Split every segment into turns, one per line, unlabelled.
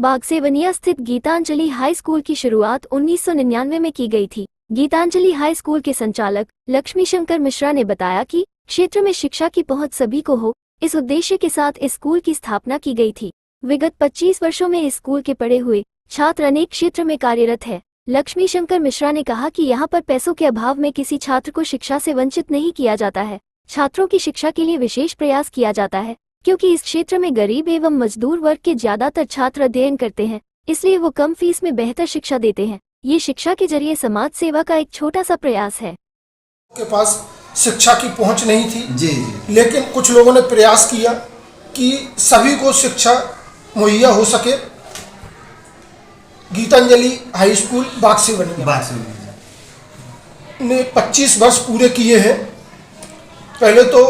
बागसेवनिया स्थित Geetanjali high school की शुरुआत 1999 में की गई थी। गीतांजलि हाई स्कूल के संचालक लक्ष्मीशंकर मिश्रा ने बताया कि क्षेत्र में शिक्षा की पहुंच सभी को हो, इस उद्देश्य के साथ इस स्कूल की स्थापना की गई थी। विगत 25 वर्षों में इस स्कूल के पढ़े हुए छात्र अनेक क्षेत्र में कार्यरत है। लक्ष्मीशंकर मिश्रा ने कहा कि यहाँ पर पैसों के अभाव में किसी छात्र को शिक्षा से वंचित नहीं किया जाता है। छात्रों की शिक्षा के लिए विशेष प्रयास किया जाता है, क्योंकि इस क्षेत्र में गरीब एवं मजदूर वर्ग के ज्यादातर छात्र अध्ययन करते हैं, इसलिए वो कम फीस में बेहतर शिक्षा देते हैं। ये शिक्षा के जरिए समाज सेवा का एक छोटा सा प्रयास है।
के पास शिक्षा की पहुंच नहीं थी जी, लेकिन कुछ लोगों ने प्रयास किया कि सभी को शिक्षा मुहैया हो सके। गीतांजलि हाई स्कूल बागसेवनिया ने 25 वर्ष पूरे किए हैं। पहले तो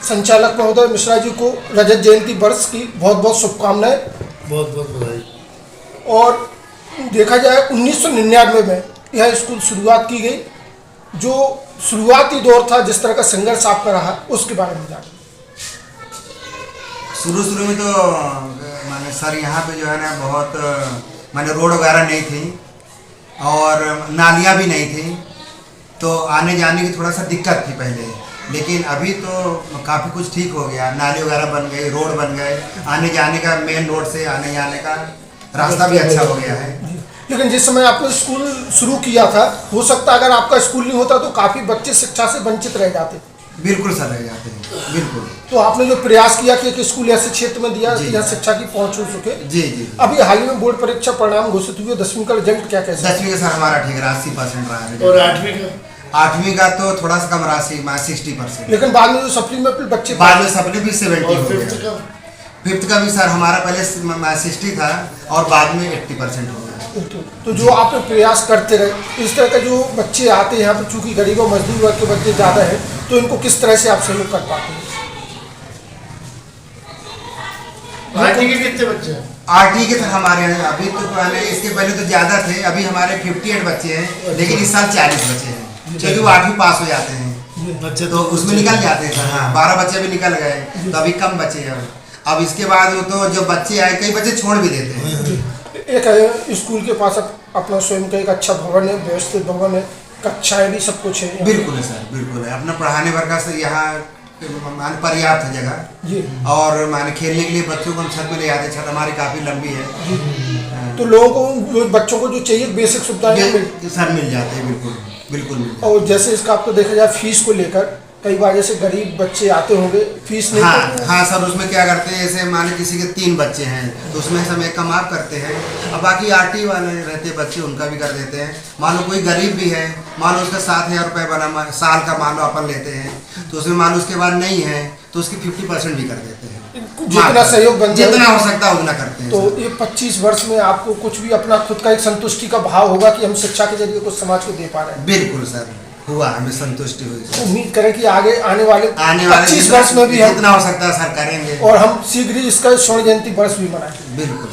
संचालक महोदय मिश्रा जी को रजत जयंती वर्ष की बहुत बहुत शुभकामनाएं,
बहुत बहुत बधाई।
और देखा जाए 1999 में यह स्कूल शुरुआत की गई। जो शुरुआती दौर था, जिस तरह का संघर्ष आपका रहा, उसके बारे में जानिए।
शुरू में तो माने सर यहाँ पे जो है ना बहुत माने रोड वगैरह नहीं थी और नालियाँ भी नहीं थी, तो आने जाने की थोड़ा सा दिक्कत थी पहले। लेकिन अभी तो काफ़ी कुछ ठीक हो गया, नाली वगैरह बन गई, रोड बन गए, आने जाने का मेन रोड से आने जाने का रास्ता भी अच्छा हो गया है।
लेकिन जिस समय आपने स्कूल शुरू किया था, हो सकता है अगर आपका स्कूल नहीं होता तो काफ़ी बच्चे शिक्षा से वंचित रह जाते।
बिल्कुल सर, रह जाते हैं, बिल्कुल।
तो आपने जो प्रयास किया कि एक स्कूल ऐसे क्षेत्र में दिया कि यहाँ शिक्षा की पहुँच हो सके।
जी जी।
अभी हाल ही में बोर्ड परीक्षा परिणाम घोषित हुए, 10वीं का रिजल्ट क्या कैसा?
10वीं का सर हमारा ठीक रहा, 80% रहा है।
और 8वीं का?
8वीं का तो थोड़ा सा कम रहा, 60%।
लेकिन बाद में जो सप्लीमेंट्री बच्चे,
बाद में सप्ली भी 70 हो
फिफ्थ
गया।
का?
फिफ्थ का भी सर हमारा पहले 60 था और बाद में 80% हो गया।
तो जो आप प्रयास करते रहे, इस तरह के जो बच्चे आते हैं यहाँ पर, चूंकि गरीब और मजदूर वर्ग के बच्चे ज़्यादा हैं, तो इनको किस तरह से आप सहयोग कर पाते हैं?
8वीं के कितने बच्चे हैं?
8वीं के सर हमारे यहाँ अभी तो पहले, इसके पहले तो ज़्यादा थे, अभी हमारे 58 बच्चे हैं, लेकिन इस साल 40 बच्चे हैं, क्योंकि वो 8वीं पास हो जाते हैं
बच्चे
तो उसमें निकल जाते हैं सर। हाँ, 12 बच्चे भी निकल गए, तो अभी कम बच्चे हैं। अब इसके बाद वो तो जो बच्चे आए, कई बच्चे छोड़ भी देते हैं।
एक है स्कूल के पास अपना स्वयं का एक अच्छा भवन है, व्यवस्थित भवन है, कक्षाएं भी सब कुछ है।
बिल्कुल है सर, बिल्कुल है। अपना पढ़ाने वर्ग से यहाँ मान पर्याप्त है जगह
जी, और
माने खेलने के लिए बच्चों को हम छत में ले आते, छत हमारी काफ़ी लंबी है,
तो लोगों को, बच्चों को जो चाहिए बेसिक सुविधाएं
सर मिल जाते हैं। बिल्कुल बिल्कुल मिल जाते।
और जैसे इसका आपको देखा जाए फीस को लेकर, कई बार जैसे गरीब बच्चे आते होंगे, फीस नहीं।
हाँ सर, उसमें क्या करते हैं, जैसे माने किसी के 3 बच्चे हैं तो उसमें से हम एक का माफ करते हैं, अब बाकी आरटी वाले रहते बच्चे उनका भी कर देते हैं। मान लो कोई गरीब भी है, मान लो उसका 7,000 रुपये बना साल का मान लो अपन लेते हैं, तो उसमें मान लो उसके बाद नहीं है तो उसकी 50% भी कर देते हैं।
जितना सहयोग बन जाए,
जितना हो सकता है उतना करते हैं।
तो ये 25 वर्ष में आपको कुछ भी अपना खुद का एक संतुष्टि का भाव होगा कि हम शिक्षा के जरिए कुछ समाज को दे पा रहे हैं?
बिल्कुल सर, हुआ, हमें संतुष्टि हुई।
उम्मीद करें कि आगे आने वाले 25 वर्ष में भी
जितना हो सकता है सर करेंगे,
और हम शीघ्र ही इसका स्वर्ण जयंती वर्ष भी मनाएंगे।
बिल्कुल।